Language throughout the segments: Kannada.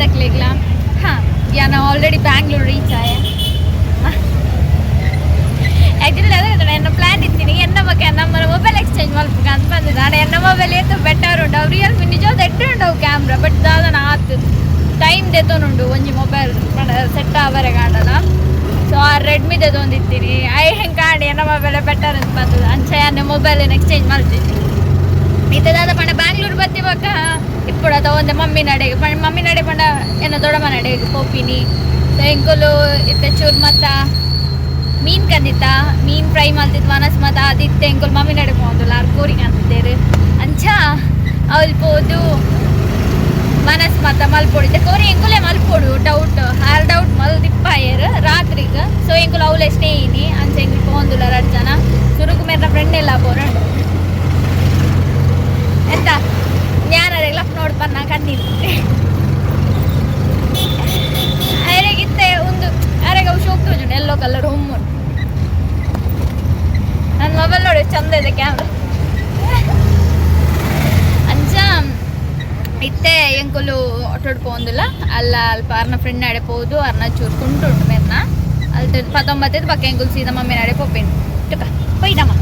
तकलेगला हाँ या ना ऑलरेडी बैंगलोर रीच आया ಆ್ಯಕ್ಚುಲಿ ಅದೇ ನನ್ನ ಪ್ಲ್ಯಾನ್ ಇತ್ತೀನಿ ಎನ್ನ ಬಗ್ಗೆ ನಮ್ಮ ಮೊಬೈಲ್ ಎಕ್ಸ್ಚೇಂಜ್ ಮಲ್ಪಕ ಅಂತ ಬಂದಿದ್ದೆ ನಾನು ಎನ್ನ ಮೊಬೈಲ್ ಏತು ಬೆಟರ್ ಉಂಡು ಅವು ರಿಯಲ್ಮಿ ನಿಜವಾದ ಎಡ್ಡೆ ಉಂಡವು ಕ್ಯಾಮ್ರಾ ಬಟ್ ದಾದನ ಆತು ಟೈಮ್ ದೆತೋನುಂಡು ಒಂಜಿ ಮೊಬೈಲ್ ಸೆಟ್ ಆವರೆ ಕಾಣಲ್ಲ ಸೊ ಆ ರೆಡ್ಮಿ ದೆದೊಂದಿತ್ತೀನಿ ಐ ಹೆಂಗೆ ಕಾಣಿ ಎನ್ನ ಮೊಬೈಲ್ ಬೆಟರ್ ಅಂತ ಬಂದದ್ದು ಅಂಚೆ ನನ್ನ ಮೊಬೈಲ್ ಎಕ್ಸ್ಚೇಂಜ್ ಮಾಡ್ತೀನಿ ಇತ್ತದಾದ ಪಂಡ ಬ್ಯಾಂಗ್ಳೂರು ಬತ್ತಿವಾಗ ఇప్పుడు ಅದ ಒಂದು ಮಮ್ಮಿ ನಡೆಗೆ ಮಮ್ಮಿ ನಡೆ ಪಂಡ ಎನ್ನ ದೊಡ್ಡಮ್ಮ ನಡೆಗೆ ಪೋಪಿನಿ ಸೊ ಎಂಕುಲು ಇತ್ತ ಚೂರು ಮತ್ತ ಮೀನು ಕಂದಿತ್ತ ಮೀನು ಫ್ರೈ ಮಾಡ್ತಿತ್ತು ಮನಸ್ ಮತ್ತು ಅದಿತ್ತು ಎಂಕುಲು ಮಮ್ಮಿ ನಡೆ ಹೋಗಲ್ಲ ಅವ್ರು ಕೋರಿಗೆ ಅಂತಿದ್ದೇರು ಅಂಚ ಅವಳು ಪೋದು ಮನಸ್ ಮತ್ತು ಮಲ್ಪೊಡಿದ್ದೆ ಕೋರಿ ಎಂಕುಲೇ ಮಲ್ಪೊಡು ಡೌಟ್ ಆರು ಡೌಟ್ ಮಲ್ದಿಪ್ಪಾಯರು ರಾತ್ರಿಗೆ ಸೊ ಎಂಕುಲು ಅವಳೇ ಸ್ಟೇ ಇನಿ ಅಂಚ ಎಂಕುಲು ಪೋಂದುಲ್ಲ 2 ಜನ ಸುರುಕು ಮೇರ ಫ್ರೆಂಡ್ ಎಲ್ಲ ಬೋರಂಡು ಎಂತ ಜ್ಞಾನರೆಲ್ಲ ನೋಡಿ ಬಂದ ಕಣ್ಣಿದ್ದೆ ಅರೆಗಿತ್ತೆ ಒಂದು ಅರೆಗ ಶೋಕ್ತು ಎಲ್ಲೋ ಕಲರ್ ಹೊಮ್ಮು ನನ್ನ ಮೊಬೈಲ್ ನೋಡಿ ಚಂದ ಇದೆ ಕ್ಯಾಮ್ರಾ ಅಂಚ ಇತ್ತೆ ಎಂಕುಲು ಒಟ್ಟೊಡ್ಪೋಂದಿಲ್ಲ ಅಲ್ಲ ಅಲ್ಪ ಅರ್ನ ಫ್ರೆಂಡ್ ನಡೆ ಪೋದು ಅರ್ನ ಚೂರು ಕುಂಟುಂಟು ಮೇರ್ನ ಅಲ್ಲಿ 19 ಪಕ್ಕ ಎಂಕುಲು ಸೀದಾ ಮಮ್ಮಿ ನಡೆ ಪೋಪೇನು ಟುಕ ಪೈದಮ್ಮ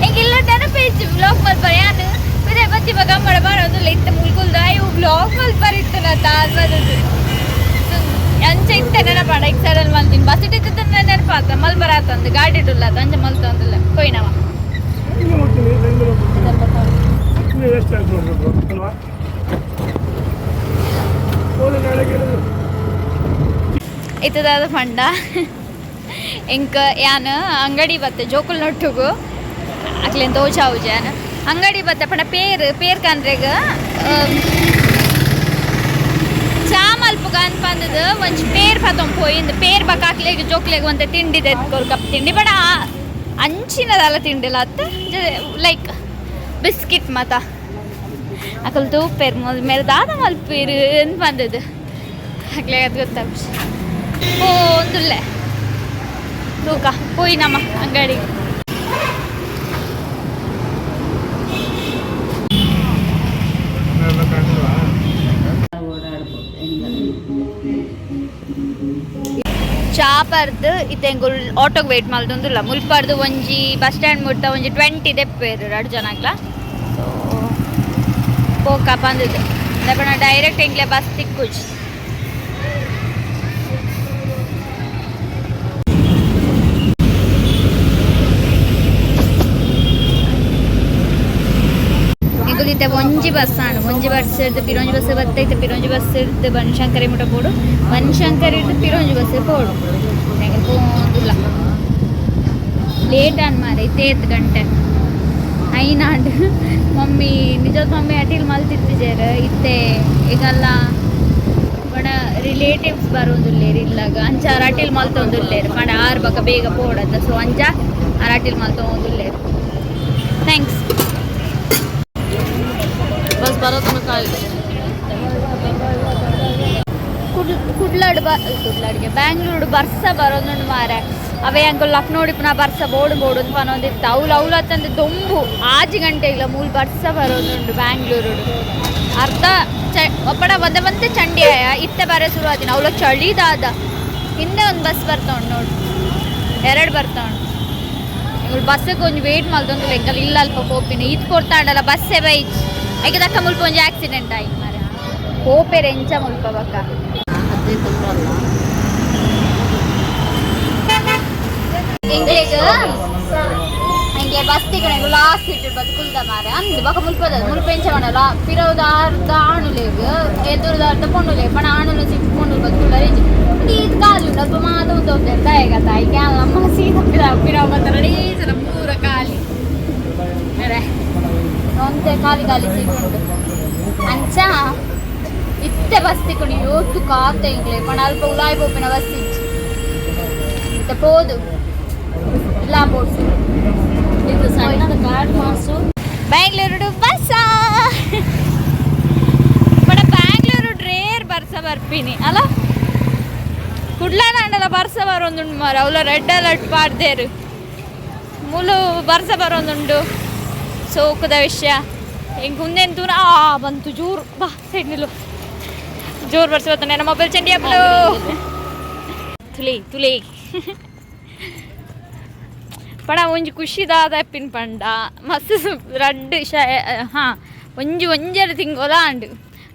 ಎಂಗಿಲ್ಲ ನೆನಪೇಜ್ ವ್ಲಾಗ್ ಮಲ್ಪರ ಯಾನು ಇದೇ ಬತ್ತಿ ಬಗ ಮಾಡಬಾರದು ಇತ್ತ ಮುಲ್ಕುಲ್ದ ಇವು ವ್ಲಾಗ್ ಮಲ್ಪರಿತ್ತು ನಾ ತಾಳ್ಮದದು ಅಂಚೆ ಇತ್ತೆ ನೆನಪಾಡ ಈಗ ಸಡಲ್ ಮಲ್ತೀನಿ ಬಸ್ ಇಟ್ಟಿದ್ದ ನೆನಪಾತ ಮಲ್ಬರ ಆತಂದು ಗಾಡಿ ಇಡಲ್ಲ ಅಂಚೆ ಮಲ್ತಂದಿಲ್ಲ ಕೊಯ್ನವ ಇತ್ತದಾದ ಫಂಡ ಇಂಕ ಯಾನು ಅಂಗಡಿ ಬತ್ತೆ ಜೋಕುಲ್ ನೊಟ್ಟುಗು ಅಕ್ಲೇನು ತೋಚಾವು ಜಾನ ಅಂಗಡಿ ಬತ್ತೆ ಪಂಡ ಪೇರ್ ಕಂದ್ರೆಗ ಚಾ ಮಲ್ಪಗ ಅಂತ ಬಂದದ್ದು ಒಂಚು ಪೇರ್ ಪತ್ತೊಂದು ಪೋಯಿಂದು ಪೇರ್ ಬಕ್ಕಾಕ್ಲೆಗೆ ಜೋಕ್ಲೆಗೆ ಒಂದು ತಿಂಡಿ ತೆಗೆದುಕೊಳ್ ಕಪ್ ತಿಂಡಿ ಬಡ ಅಂಚಿನದಲ್ಲ ತಿಂಡಿಲ್ಲ ಅತ್ತ ಲೈಕ್ ಬಿಸ್ಕಿಟ್ ಮತ ಅಕಲ್ ತೂಪೇರ್ ಮೇಲೆ ದಾದ ಮಲ್ಪೀರು ಅಂತ ಬಂದದ್ದು ಹಾಕ್ಲೆ ಅದು ಗೊತ್ತಾಗ ಒಂದುಲ್ಲೆ ತೂಕ ಹೋಯ್ ನಮ್ಮ ಅಂಗಡಿಗೆ ಚಾಪರ್ದು ಇತ್ತೆಂಗುಲ್ ಆಟೋಗೆ ವೆಯ್ಟ್ ಮಾಡ್ದೊಂದಿಲ್ಲ ಮುಲ್ಪರ್ದು ಒಂಜಿ ಬಸ್ ಸ್ಟ್ಯಾಂಡ್ ಮುಟ್ಟ ಒಂಜಿ 20 ದೆಪ್ಪೇರು 2 ಜನಕ್ಲ ಸೊ ಪೋಕ ಬಂದದ್ದು ಲೆಪಣ ಡೈರೆಕ್ಟ್ ಎಂಗ್ಲೆ ಬಸ್ ತಿಕ್ಕುಜ್ ಎಂಗುಲಿತ್ತೆ ಒಂಜಿ ಬಸ್ ಆಣು ಒಂಜಿ ಬಸ್ ಹಿಡ್ದು ಪಿರೊಂಜಿ ಬಸ್ ಬತ್ತೈತೆ ಪಿರೊಂಜಿ ಬಸ್ ಹಿಡ್ದು ಬನಶಂಕರಿ ಮುಟ ಪೋಡು ಬನಶಂಕರಿ ಹಿಡ್ದು ಪಿರೊಂಜಿ ಬಸ್ ಪೋಡು ಎಂಗೆ ಪೋಂದಿಲ್ಲ ಲೇಟ್ ಅನ್ ಮಾರೆ 8 ಗಂಟೆ ಐನಾಂಡು ಮಮ್ಮಿ ನಿಜವಾದ ಮಮ್ಮಿ ಅಟಿಲ್ ಮಲ್ತಿತ್ತಿಜೇರ ಇತ್ತೆ ಈಗಲ್ಲ ಬಡ ರಿಲೇಟಿವ್ಸ್ ಬರೋದಿಲ್ಲೇರು ಇಲ್ಲಾಗ ಅಂಚಾರ ಅಟಿಲ್ ಮಲ್ತೊಂದಿಲ್ಲೇರು ಪಂಡ 6 ಬಕ್ಕ ಬೇಗ ಪೋಡತ್ತ ಸೊ ಅಂಚ ಆರ ಅಟಿಲ್ ಮಲ್ತೊಂದಿಲ್ಲೇರು ಥ್ಯಾಂಕ್ಸ್ ಬಸ್ ಬರೋದನ್ನು ಕಾಯ್ದು ಕುಡ್ಲಾಡಿಗೆ ಬ್ಯಾಂಗ್ಳೂರು ಬರ್ಸ ಬರೋದು ಮಾರೆ ಅವೇ ಅಂಕಲ್ ಲಕ್ನೋಡಿ ಪುನಃ ಬರ್ಸ ಬೋಡು ಅಂತ ಪನೊಂದಿತ್ತು ಅವಳು ಹತ್ತಂದು ದೊಂಬು 6 ಗಂಟೆಗಿಲ್ಲ ಮೂಲ ಬರ್ಸ ಬರೋದುಂಡು ಬ್ಯಾಂಗ್ಳೂರು ಅರ್ಧ ಒಪ್ಪಡ ಒಂದೇ ಚಂಡಿ ಆಯ ಇತ್ತೆ ಬರೋ ಶುರು ಆದಿನ ಅವಳು ಚಳಿದಾದ ಹಿಂದೆ ಒಂದು ಬಸ್ ಬರ್ತಾವಣ್ಣು ನೋಡು 2 ಬರ್ತಾವಣ್ಣು ಇವ್ಳು ಬಸ್ಸಿಗೆ ಒಂದು ವೇಟ್ ಮಾಡ್ದೊಂದು ಲೆಕ್ಕಲ್ಲಿ ಇಲ್ಲ ಅಲ್ಪ ಹೋಗ್ತೀನಿ ಇದು ಕೊಡ್ತಾಂಡಲ್ಲ ಬಸ್ಸೇ ಬೈಚ್ ಈಗ ದಕ್ಕ ಮುಲ್ಪ ಒಂದು ಆಕ್ಸಿಡೆಂಟ್ ಆಯ್ತು ಮರ ಹೋಪೇರೆ ಎಂಚ ಮುಲ್ಪ ಬಕ್ಕ ಹಿಂಗೆ ಬಸ್ ತಿಕ್ಕಣೆಗೂ ಲಾಸ್ಟ್ ಸೀಟ್ ಬದುಕುಲ್ದ ಮಾರೆ ಅಂದು ಬಕ್ಕ ಮುಲ್ಪದ ಮುಲ್ಪೆಂಚ ಮಾಡಲ್ಲ ಪಿರೌದ ಅರ್ಧ ಆಣುಲೇಗ ಎದುರುದ ಅರ್ಧ ಪೊಂಡುಲೇ ಪಣ ಆಣುಲು ಸಿಕ್ಕೊಂಡು ಬದುಕುಲ್ಲ ರೇಂಜ್ ಇದು ಕಾಲು ಡಬ್ಬ ಮಾತು ಹೋಗ್ತೇವೆ ತಾಯಿಗ ತಾಯಿಗೆ ಅಮ್ಮ ಸೀದಾ ಪಿರವ್ ಬರ್ತಾರೆ ಜನ ಪೂರ ಖಾಲಿ ಅರೆ ಒಂದೇ ಖಾಲಿ ಸಿಗುಂಡು ಅಂಚ ಇತ್ತೆ ಬಸ್ ತಿಕ್ಕೊಂಡು ಯೋತ್ತು ಕಾತ ಇಂಗ್ಲೆ ಪಣ ಅಲ್ಪ ಉಲಾಯ್ ಪೋಪಿನ ಬಸ್ ಇಚ್ಚಿ ಇತ್ತ ಪೋದು ಇಲ್ಲ ಬೋಡ್ಸು ಇದು ಸಣ್ಣದ ಕಾರ್ಡ್ ಮಾಸು ಬ್ಯಾಂಗ್ಳೂರು ಬಸ್ಸ ಬಡ ಬ್ಯಾಂಗ್ಳೂರು ರೇರ್ ಬರ್ಸ ಬರ್ಪೀನಿ ಅಲ್ಲ ಕುಡ್ಲಾನಂಡಲ ಬರ್ಸ ಬರೋದುಂಡು ಮಾರ ಅವಳ ರೆಡ್ ಅಲರ್ಟ್ ಪಾಡ್ದೇರು ಮುಲು ಬರ್ಸ ಬರೋದುಂಡು ಸೋಕದ ವಿಷಯ ಹೆಂಗೆ ಮುಂದೆಂತೂ ಬಂತು ಜೂರು ಬಾ ಸೈಡ್ ನಿಲ್ಲು ಜೋರು ಬರ್ಸೋತಾನೆ ನಮ್ಮ ಮೊಬೈಲ್ ಚಂಡಿ ಅಪ್ಪಲು ತುಳಿ ಪಣ ಒಂಜಿ ಖುಷಿದಾದ ಎಪ್ಪಿನ ಪಂಡ ಮಸ್ತ್ ರಡ್ಡ್ ಹಾಂ ಒಂಜೆರ ತಿಂಗೋಲ ಅಂಡು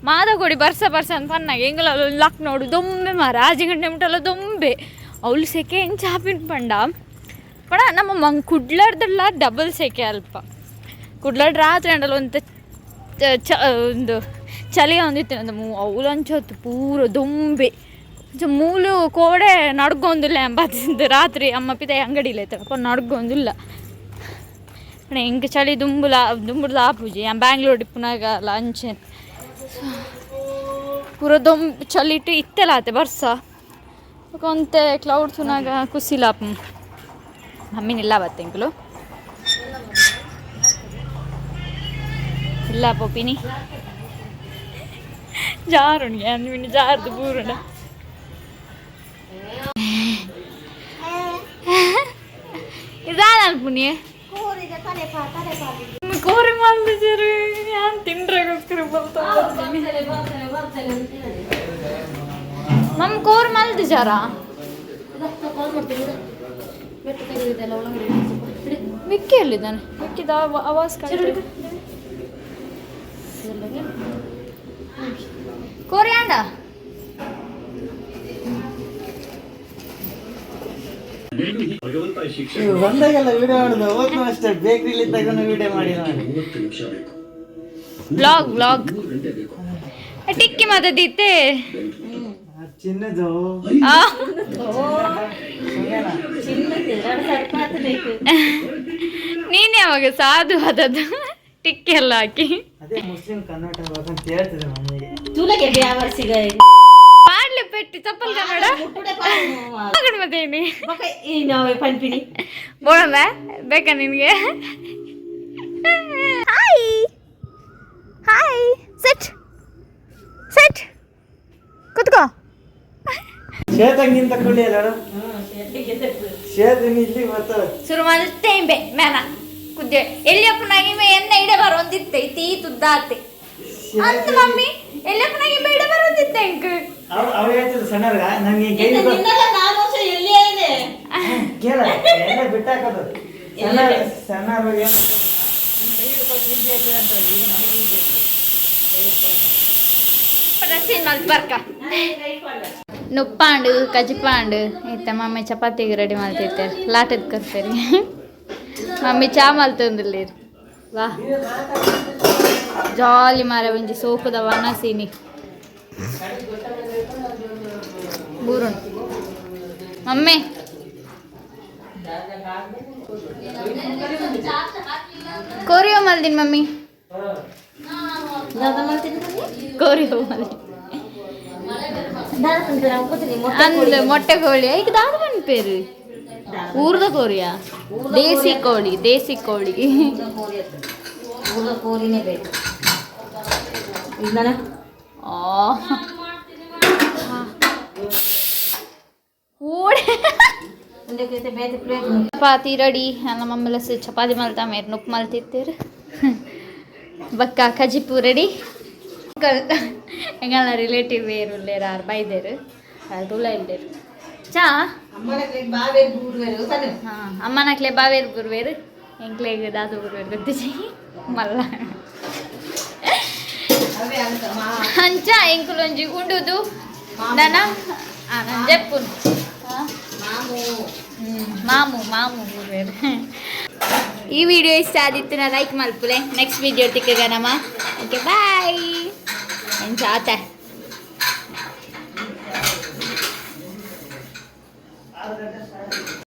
ಮಾದಕೊಡಿ ಬರ್ಸ ಅಂತ ಪನ್ನಾಗ ಎಂಗಲ ಲಕ್ ನೋಡು ದೊಂಬೆ ಮಾರ ಆಜಿ ಗಂಟೆ ಮುಟ್ಟಲ್ಲ ದೊಂಬೆ ಅವಳು ಸೆಕೆ ಹೆಂಗೆ ಚಾಪಿನ ಪಂಡ ಪಣ ನಮ್ಮ ಕುಡ್ಲಾರ್ದಲ್ಲ ಡಬಲ್ ಸೆಕೆ ಅಲ್ಪ ಕುಡ್ಲಾಡ್ ರಾತ್ರಿ ಅಂಡಲ್ಲ ಒಂದು ಚಳಿ ಒಂದಿತ್ತು ಅಂತ ಅವಳು ಅಂಚೊತ್ತು ಪೂರ ದೊಂಬೆ ಮೂಲು ಕೋಡೆ ನಡ್ಗೊಂದಿಲ್ಲ ಎಂಬತ್ತು ರಾತ್ರಿ ಅಮ್ಮ ಪಿತ ಅಂಗಡಿಲಿ ಐತಪ್ಪ ನಡ್ಗೊಂದಿಲ್ಲ ಹೆಂಗೆ ಚಳಿ ದುಂಬುಳ ಆಪೂಜಿ ಬ್ಯಾಂಗ್ಳೂರ್ ಡಿಪ್ಪುನಾಗಲ್ಲ ಅಂಚೆ ಪೂರ ಚಳಿ ಇತ್ತೆಲ್ಲ ಆತೆ ಬರ್ಸ ಕೊಂತೆ ಕ್ಲೌಡ್ ಸುನಾಗ ಕುಸಿಲ್ಲ ಮಮ್ಮಿನಿಲ್ಲ ಬತ್ತೆಂಕಲು ಇಲ್ಲ ಪೋಪಿನಿ ಜಾರುಣ್ಗೆ ಅಂದ್ಬಿಟ್ಟು ಜಾರ್ದು ಪೂರಣ ಇದಾನ ಅನ್ಪುನಿ ಕೋರಿ ಮಾಡ್ತಿದ್ದೀರಿ ನಾನು ತಿಂಡ್ರಾಗೋಸ್ಕರ ಮಮ್ಮ ಕೋರ್ ಮಲ್ದಿಜಾರ ವಿಕ್ಕಿ ಎಲ್ಲಿದ್ದಾನೆ ವಿಕ್ಕಿದ ಆವಾಜ್ ಕೋರಿಯಾಂಡ ಬಂದಾಗೆಲ್ಲ ವಿಡಿಯೋ ಮಾಡುದು ಓದ್ನು ಅಷ್ಟೇ ಬೇಕ್ರಿಲಿ ತಗೊಂಡು ವಿಡಿಯೋ ಮಾಡಿ ಬ್ಲಾಗ್ ಟಿಕ್ಕಿ ಮಾತಾದಿತ್ತೆ ಚಿನ್ನದು ನೀನ್ ಯಾವಾಗ ಸಾಧು ಆದದ್ದು ಟಿಕ್ಕಿ ಎಲ್ಲ ಹಾಕಿ ಅದೇ ಮುಸ್ಲಿಂ ಕನ್ನಡ ಅಂತ ಹೇಳ್ತಿದೆ ಮಮ್ಮಿಗೆ ಪಾಡ್ಲೆ ಪೆಟ್ಟಿ ಚಪ್ಪಲ್ ಕನ್ನಡ ಮತ್ತೇನಿ ಬೋಳಲ್ಲ ಬೇಕಾ ನಿನ್ಗೆ ಹಾಯ್ ಹಾಯ್ ಸೆಟ್ ಕುತ್ಕೋ ಶೇತಂಗಿಂತ ಕುಳಿ ಅಲ್ಲ ಶೇತಂಗಿ ಇಲ್ಲಿ ಬರ್ತಾವೆ ಶುರು ಮಾಡಿಸ್ತೇಂಬೆ ಮೇನ ಕುದ್ದೆ ಎಲ್ಲಿಯಪ್ಪನಾಗಿ ಎಣ್ಣೆ ಇಡೆ ಬರೋಂದಿತ್ತೆ ತೀ ತುದ್ದಾತೆ ಅಂತ ಮಮ್ಮಿ ಎಲ್ಲಿಯಪ್ಪನಾಗಿ ಇಡೆ ಬರೋಂದಿತ್ತೆ ಅಂಕ ಅವ್ರು ಹೇಳ್ತಿದ್ರು ಸಣ್ಣರ್ಗ ನಂಗೆ ಕೇಳ ಎಲ್ಲ ಬಿಟ್ಟಾಕೋದು ಸಣ್ಣವ್ರಿಗೆ ಬರ್ಕ ನುಪ್ಪಾಂಡು ಕಜಿಪಾಂಡು ಐತ ಮಮ್ಮಿ ಚಪಾತಿಗೆ ರೆಡಿ ಮಾಡ್ತಿರ್ತಾರೆ ಲಾಟದ ಕರ್ತೀರಿ ಮಮ್ಮಿ ಚಾ ಮಲ್ತಂದಿಲ್ಲ ವಾ ಜಾಲಿ ಮಾರ ಒಂಜಿ ಸೋಪದ ವನ ಸೀನಿ ಬೂರುಣ್ ಮಮ್ಮಿ ಕೋರಿಯೋ ಮಲ್ದಿನ್ ಮಮ್ಮಿ ಕೋರಿಯೋ ಮಲ್ದಿನ್ ಅಂದ್ ಮೊಟ್ಟೆ ಕೋಳಿ ಈಗ ದಾದ ಮನ್ ಪೇರು ಊರ್ದ ಕೋರಿಯಾ ದೇಸಿ ಕೋಳಿ ಚಪಾತಿ ರೆಡಿ ನಮ್ಮ ಮಮ್ಮೆಲ್ಲ ಚಪಾತಿ ಮಲ್ತಾ ಮೇರ್ ನುಕ್ ಮಲ್ತಿರ್ತೀರಿ ಬಕ್ಕ ಖಜಿಪು ರೆಡಿ ಎಂಗಲ್ಲ ರಿಲೇಟಿವ್ ಬೇರು ಇಲ್ಲೇರು ಬೈದೇರು ತುಳ ಇಲ್ಲೇರು ಚಾ ಹಾಂ ಅಮ್ಮನಕ್ಲೆ ಬಾವೇರು ಬುರ್ವೇರು ಎಂಕ್ಲೆಗೆ ದಾದು ಬುರ್ವೇರು ಗೊತ್ತಿಸಿ ಮಲ್ಲ ಅಂಚ ಎಂಕುಲೊಂಜಿ ಉಂಡುದು ದನ ನಾನು ಜಪ್ಪುನು ಮಾಮು ಬುರ್ವೇರು ಈ ವಿಡಿಯೋ ಇಷ್ಟ ಆದಿತ್ತು ನಾ ಲೈಕ್ ಮಲ್ಪುಲೆ ನೆಕ್ಸ್ಟ್ ವಿಡಿಯೋ ತಿಕ್ಕಗನಮ್ಮ ಓಕೆ ಬಾಯ್ ಎಂಚಾತ